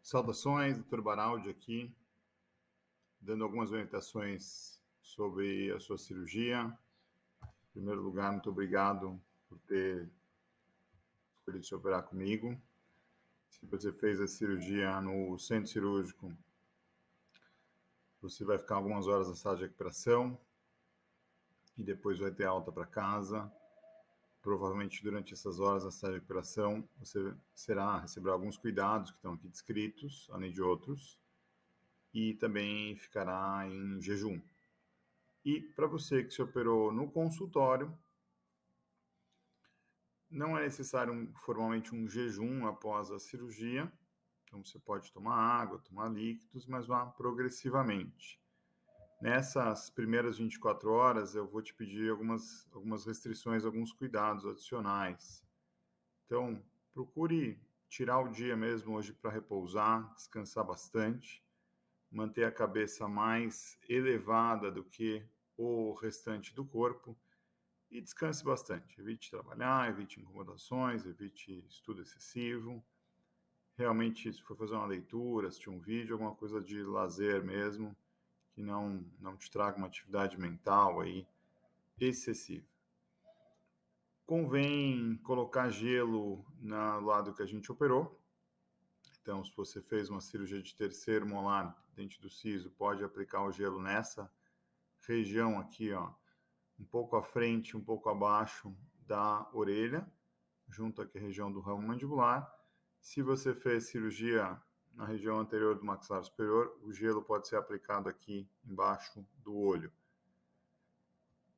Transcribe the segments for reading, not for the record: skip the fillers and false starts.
Saudações, Dr. Baraldi aqui, dando algumas orientações sobre a sua cirurgia. Em primeiro lugar, muito obrigado por ter escolhido se operar comigo. Se você fez a cirurgia no centro cirúrgico, você vai ficar algumas horas na sala de recuperação e depois vai ter alta para casa. Provavelmente durante essas horas na sala de recuperação, você receberá alguns cuidados que estão aqui descritos, além de outros, e também ficará em jejum. E para você que se operou no consultório, não é necessário formalmente um jejum após a cirurgia. Então você pode tomar água, tomar líquidos, mas vá progressivamente. Nessas primeiras 24 horas, eu vou te pedir algumas restrições, alguns cuidados adicionais. Então, procure tirar o dia mesmo hoje para repousar, descansar bastante, manter a cabeça mais elevada do que o restante do corpo e descanse bastante. Evite trabalhar, evite incomodações, evite estudo excessivo. Realmente, se for fazer uma leitura, assistir um vídeo, alguma coisa de lazer mesmo, que não te traga uma atividade mental aí excessiva. Convém colocar gelo no lado que a gente operou. Então, se você fez uma cirurgia de terceiro molar, dente do siso, pode aplicar o gelo nessa região aqui, ó, um pouco à frente, um pouco abaixo da orelha, junto aqui à região do ramo mandibular. Se você fez cirurgia na região anterior do maxilar superior, o gelo pode ser aplicado aqui embaixo do olho.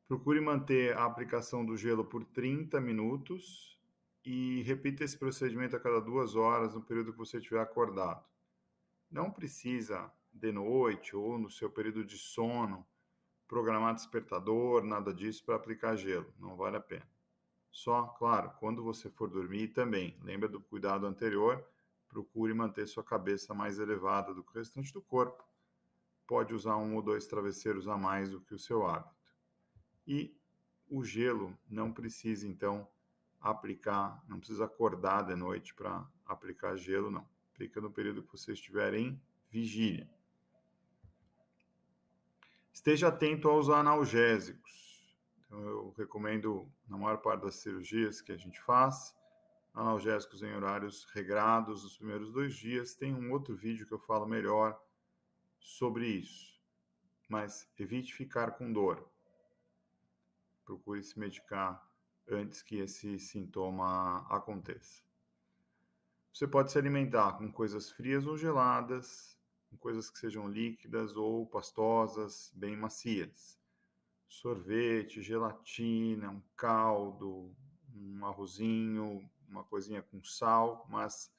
Procure manter a aplicação do gelo por 30 minutos e repita esse procedimento a cada 2 horas no período que você estiver acordado. Não precisa de noite ou no seu período de sono programar despertador, nada disso para aplicar gelo, não vale a pena. Só, claro, quando você for dormir também, lembra do cuidado anterior, procure manter sua cabeça mais elevada do que o restante do corpo. Pode usar 1 ou 2 travesseiros a mais do que o seu hábito. E o gelo não precisa, então, aplicar, não precisa acordar de noite para aplicar gelo, não. Aplica no período que você estiver em vigília. Esteja atento aos analgésicos. Então, eu recomendo, na maior parte das cirurgias que a gente faz, analgésicos em horários regrados nos primeiros 2 dias. Tem um outro vídeo que eu falo melhor sobre isso. Mas evite ficar com dor. Procure se medicar antes que esse sintoma aconteça. Você pode se alimentar com coisas frias ou geladas, com coisas que sejam líquidas ou pastosas, bem macias. Sorvete, gelatina, um caldo, um arrozinho, uma coisinha com sal, mas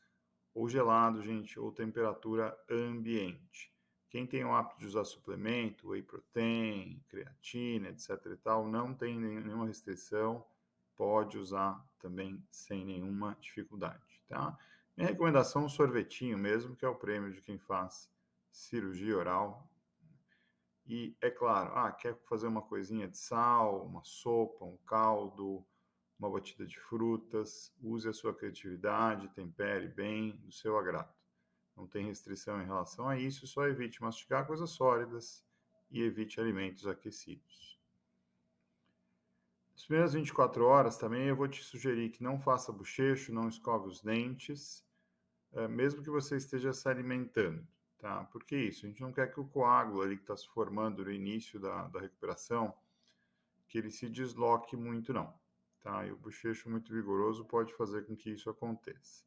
ou gelado, gente, ou temperatura ambiente. Quem tem o hábito de usar suplemento, whey protein, creatina, etc e tal, não tem nenhuma restrição, pode usar também sem nenhuma dificuldade, tá? Minha recomendação é um sorvetinho mesmo, que é o prêmio de quem faz cirurgia oral. E, é claro, quer fazer uma coisinha de sal, uma sopa, um caldo, uma batida de frutas, use a sua criatividade, tempere bem, do seu agrado. Não tem restrição em relação a isso, só evite mastigar coisas sólidas e evite alimentos aquecidos. Nas primeiras 24 horas também eu vou te sugerir que não faça bochecho, não escove os dentes, mesmo que você esteja se alimentando, tá? Por que isso? A gente não quer que o coágulo ali que está se formando no início da recuperação, que ele se desloque muito, não, tá? E o bochecho muito vigoroso pode fazer com que isso aconteça.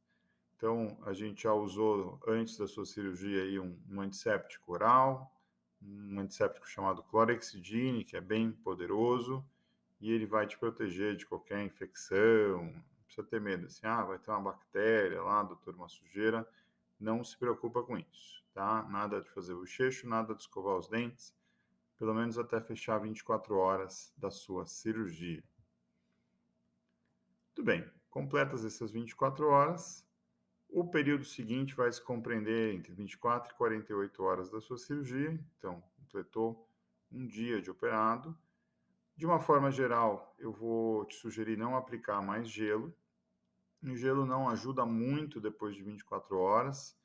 Então, a gente já usou, antes da sua cirurgia, aí, um antisséptico oral, um antisséptico chamado clorexidine, que é bem poderoso, e ele vai te proteger de qualquer infecção. Não precisa ter medo, assim, vai ter uma bactéria lá, doutor, uma sujeira. Não se preocupa com isso, tá? Nada de fazer bochecho, nada de escovar os dentes, pelo menos até fechar 24 horas da sua cirurgia. Tudo bem, completas essas 24 horas, o período seguinte vai se compreender entre 24 e 48 horas da sua cirurgia, então completou um dia de operado. De uma forma geral, eu vou te sugerir não aplicar mais gelo. O gelo não ajuda muito depois de 24 horas.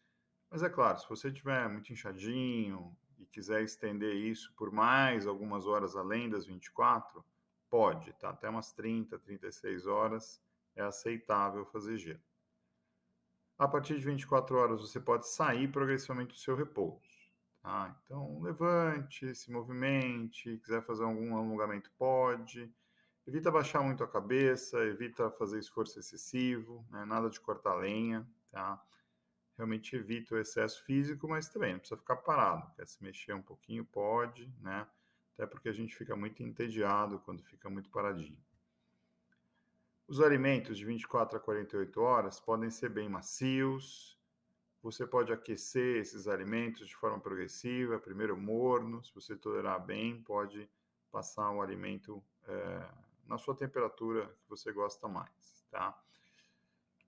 Mas é claro, se você estiver muito inchadinho e quiser estender isso por mais algumas horas além das 24, pode, tá? Até umas 30, 36 horas é aceitável fazer gelo. A partir de 24 horas você pode sair progressivamente do seu repouso. Tá? Então, levante, se movimente, quiser fazer algum alongamento, pode. Evita baixar muito a cabeça, evita fazer esforço excessivo, né? Nada de cortar lenha, tá? Realmente evita o excesso físico, mas também não precisa ficar parado. Quer se mexer um pouquinho, pode, né? Até porque a gente fica muito entediado quando fica muito paradinho. Os alimentos de 24 a 48 horas podem ser bem macios. Você pode aquecer esses alimentos de forma progressiva, primeiro morno, se você tolerar bem, pode passar o alimento na sua temperatura que você gosta mais, tá?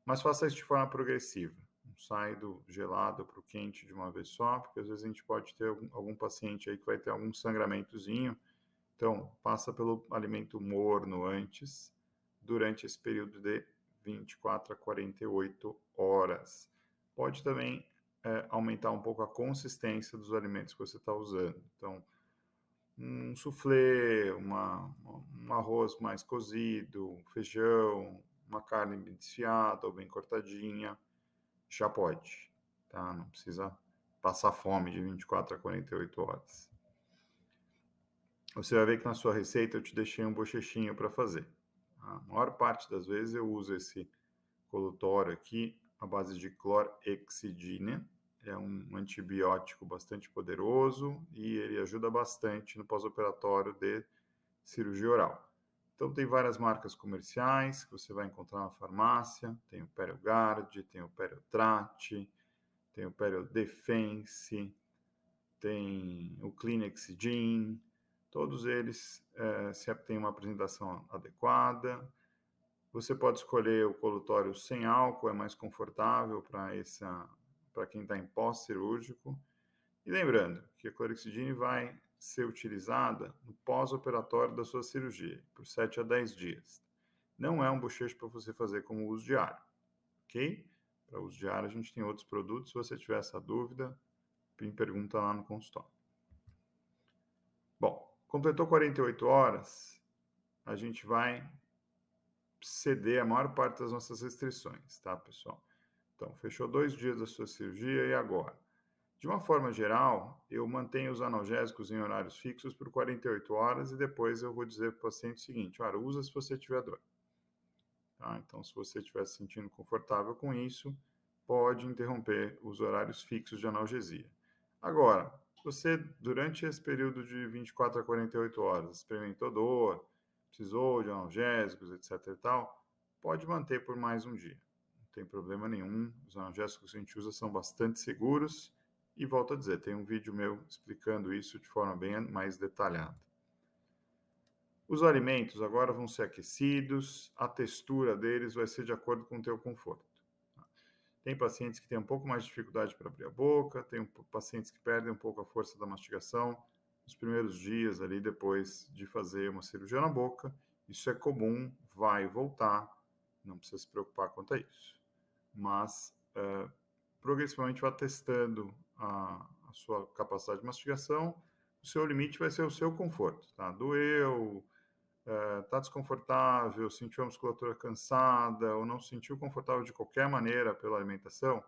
Mas faça isso de forma progressiva. Não sai do gelado para o quente de uma vez só, porque às vezes a gente pode ter algum paciente aí que vai ter algum sangramentozinho. Então, passa pelo alimento morno antes, durante esse período de 24 a 48 horas. Pode também aumentar um pouco a consistência dos alimentos que você está usando. Então, um soufflé, um arroz mais cozido, feijão, uma carne bem desfiada ou bem cortadinha, já pode, tá? Não precisa passar fome de 24 a 48 horas. Você vai ver que na sua receita eu te deixei um bochechinho para fazer. A maior parte das vezes eu uso esse colutório aqui à base de clorhexidina. É um antibiótico bastante poderoso e ele ajuda bastante no pós-operatório de cirurgia oral. Então tem várias marcas comerciais que você vai encontrar na farmácia. Tem o PerioGard, tem o Periotrate, tem o Periodefense, tem o Clinexidin. Todos eles têm uma apresentação adequada. Você pode escolher o colutório sem álcool, é mais confortável para quem está em pós-cirúrgico. E lembrando que a clorhexidina vai ser utilizada no pós-operatório da sua cirurgia, por 7 a 10 dias. Não é um bochecho para você fazer como uso diário, ok? Para uso diário a gente tem outros produtos. Se você tiver essa dúvida, me pergunta lá no consultório. Bom, completou 48 horas, a gente vai ceder a maior parte das nossas restrições, tá, pessoal? Então, fechou 2 dias da sua cirurgia e agora? De uma forma geral, eu mantenho os analgésicos em horários fixos por 48 horas e depois eu vou dizer para o paciente o seguinte: olha, usa se você tiver dor. Tá? Então, se você estiver se sentindo confortável com isso, pode interromper os horários fixos de analgesia. Agora, você, durante esse período de 24 a 48 horas, experimentou dor, precisou de analgésicos, etc. e tal, pode manter por mais um dia. Não tem problema nenhum. Os analgésicos que a gente usa são bastante seguros. E volto a dizer, tem um vídeo meu explicando isso de forma bem mais detalhada. Os alimentos agora vão ser aquecidos, a textura deles vai ser de acordo com o teu conforto. Tem pacientes que têm um pouco mais de dificuldade para abrir a boca, tem pacientes que perdem um pouco a força da mastigação nos primeiros dias ali depois de fazer uma cirurgia na boca. Isso é comum, vai voltar, não precisa se preocupar quanto a isso. Mas progressivamente vai testando a sua capacidade de mastigação, o seu limite vai ser o seu conforto, tá? Doeu, está desconfortável, sentiu a musculatura cansada ou não se sentiu confortável de qualquer maneira pela alimentação,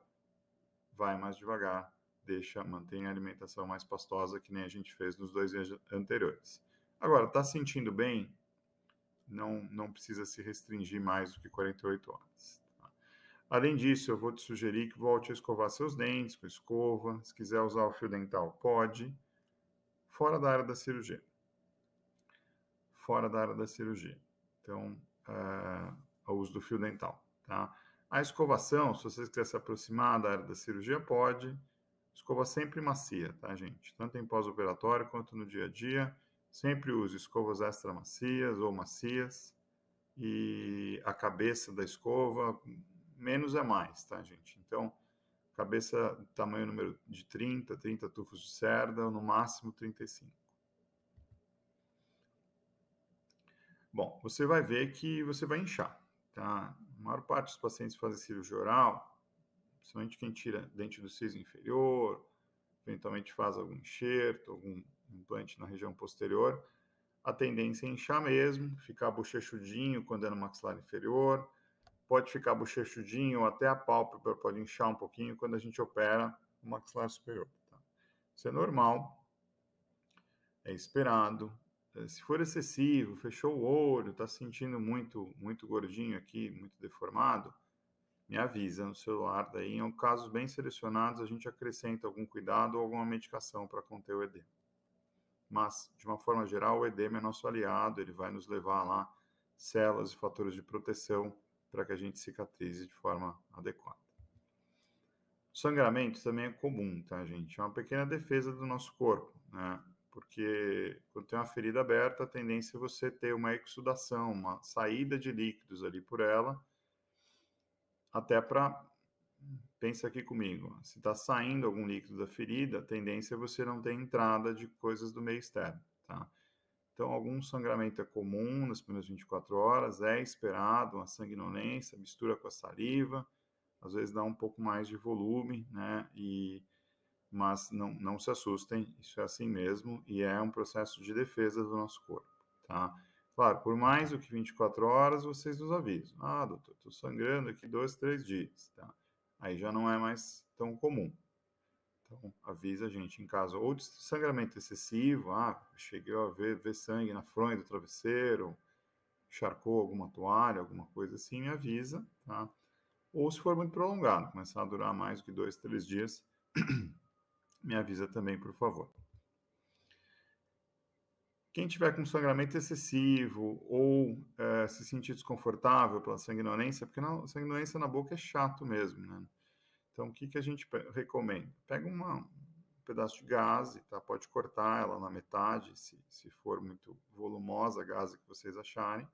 vai mais devagar, mantém a alimentação mais pastosa, que nem a gente fez nos 2 dias anteriores. Agora, está sentindo bem? Não precisa se restringir mais do que 48 horas. Tá? Além disso, eu vou te sugerir que volte a escovar seus dentes com escova. Se quiser usar o fio dental, pode. Fora da área da cirurgia. Fora da área da cirurgia. Então, o uso do fio dental, tá? A escovação, se você quiser se aproximar da área da cirurgia, pode. Escova sempre macia, tá, gente? Tanto em pós-operatório quanto no dia a dia. Sempre use escovas extra macias ou macias. E a cabeça da escova, menos é mais, tá, gente? Então, cabeça tamanho número de 30 tufos de cerda, ou no máximo 35. Bom, você vai ver que você vai inchar, tá? A maior parte dos pacientes que fazem cirurgia oral principalmente quem tira dente do siso inferior, eventualmente faz algum enxerto, algum implante na região posterior, a tendência é inchar mesmo, ficar bochechudinho quando é no maxilar inferior, pode ficar bochechudinho ou até a pálpebra pode inchar um pouquinho quando a gente opera o maxilar superior. Tá? Isso é normal, é esperado. Se for excessivo, fechou o olho, está sentindo muito gordinho aqui, muito deformado, me avisa no celular. Daí, em casos bem selecionados, a gente acrescenta algum cuidado ou alguma medicação para conter o edema. Mas, de uma forma geral, o edema é nosso aliado, ele vai nos levar lá células e fatores de proteção para que a gente cicatrize de forma adequada. O sangramento também é comum, tá, gente? É uma pequena defesa do nosso corpo, né? Porque quando tem uma ferida aberta, a tendência é você ter uma exudação, uma saída de líquidos ali por ela, até para... Pensa aqui comigo, se está saindo algum líquido da ferida, a tendência é você não ter entrada de coisas do meio externo, tá? Então, algum sangramento é comum nas primeiras 24 horas, é esperado, uma sanguinolência, mistura com a saliva, às vezes dá um pouco mais de volume, né? Mas não se assustem, isso é assim mesmo e é um processo de defesa do nosso corpo, tá? Claro, por mais do que 24 horas, vocês nos avisam. Ah, doutor, estou sangrando aqui 2, 3 dias, tá? Aí já não é mais tão comum. Então, avisa a gente em caso ou de sangramento excessivo, cheguei a ver sangue na fronha do travesseiro, encharcou alguma toalha, alguma coisa assim, me avisa, tá? Ou se for muito prolongado, começar a durar mais do que 2, 3 dias, me avisa também, por favor. Quem tiver com sangramento excessivo ou se sentir desconfortável pela sanguinolência, porque sanguinolência na boca é chato mesmo, né? Então, o que a gente recomenda? Pega um pedaço de gaze, tá? Pode cortar ela na metade, se for muito volumosa a gaze que vocês acharem.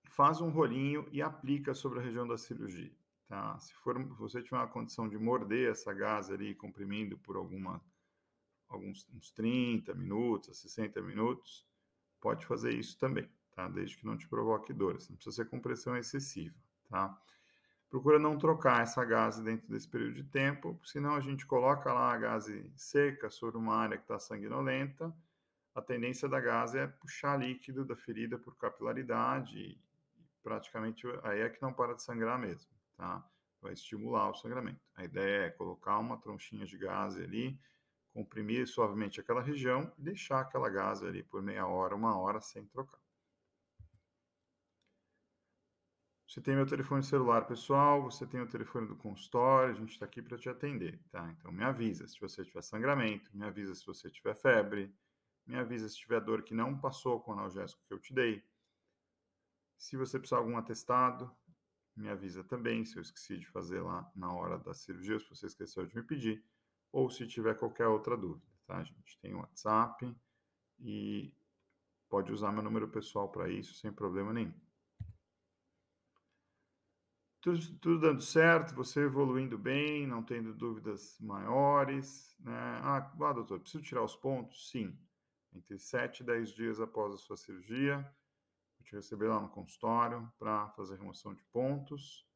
Faz um rolinho e aplica sobre a região da cirurgia, tá? Se você tiver uma condição de morder essa gaze ali, comprimindo por uns 30 minutos, 60 minutos, pode fazer isso também, tá? Desde que não te provoque dores. Não precisa ser com pressão excessiva, tá? Procura não trocar essa gaze dentro desse período de tempo, senão a gente coloca lá a gaze seca sobre uma área que está sanguinolenta, a tendência da gaze é puxar líquido da ferida por capilaridade e praticamente aí é que não para de sangrar mesmo, tá? Vai estimular o sangramento. A ideia é colocar uma tronchinha de gaze ali, comprimir suavemente aquela região e deixar aquela gaze ali por meia hora, 1 hora, sem trocar. Você tem meu telefone celular pessoal, você tem o telefone do consultório, a gente está aqui para te atender, tá? Então me avisa se você tiver sangramento, me avisa se você tiver febre, me avisa se tiver dor que não passou com o analgésico que eu te dei. Se você precisar de algum atestado, me avisa também, se eu esqueci de fazer lá na hora da cirurgia, se você esqueceu de me pedir, ou se tiver qualquer outra dúvida, tá, gente? Tem o WhatsApp e pode usar meu número pessoal para isso, sem problema nenhum. Tudo dando certo, você evoluindo bem, não tendo dúvidas maiores, né? Doutor, preciso tirar os pontos? Sim. Entre 7 e 10 dias após a sua cirurgia, vou te receber lá no consultório para fazer remoção de pontos.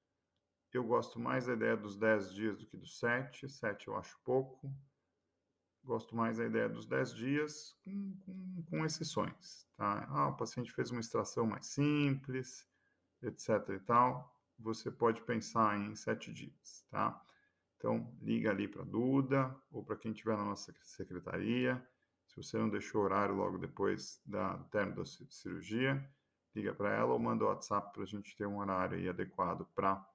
Eu gosto mais da ideia dos 10 dias do que dos 7. 7 eu acho pouco. Gosto mais da ideia dos 10 dias, com exceções, tá? O paciente fez uma extração mais simples, etc e tal. Você pode pensar em 7 dias, tá? Então, liga ali para a Duda ou para quem estiver na nossa secretaria. Se você não deixou horário logo depois do término da cirurgia, liga para ela ou manda o WhatsApp para a gente ter um horário aí adequado para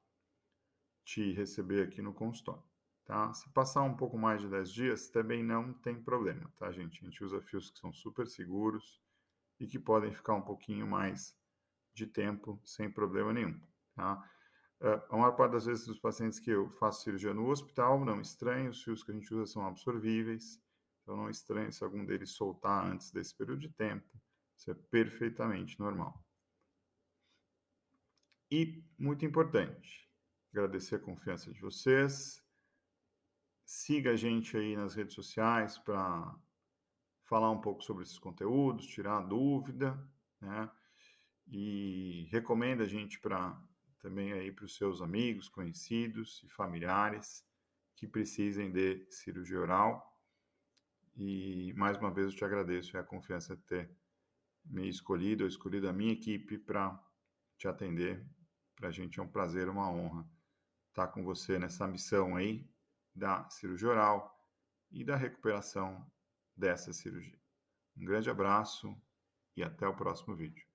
te receber aqui no consultório, tá? Se passar um pouco mais de 10 dias, também não tem problema, tá, gente? A gente usa fios que são super seguros e que podem ficar um pouquinho mais de tempo sem problema nenhum, tá? A maior parte das vezes dos pacientes que eu faço cirurgia no hospital, não estranho, os fios que a gente usa são absorvíveis, então não estranho se algum deles soltar antes desse período de tempo, isso é perfeitamente normal. E, muito importante, agradecer a confiança de vocês, siga a gente aí nas redes sociais para falar um pouco sobre esses conteúdos, tirar a dúvida, né? E recomenda a gente para também aí para os seus amigos, conhecidos e familiares que precisem de cirurgia oral. E mais uma vez eu te agradeço a confiança de ter me escolhido, ou escolhido a minha equipe para te atender. Para a gente é um prazer, uma honra estar com você nessa missão aí da cirurgia oral e da recuperação dessa cirurgia. Um grande abraço e até o próximo vídeo.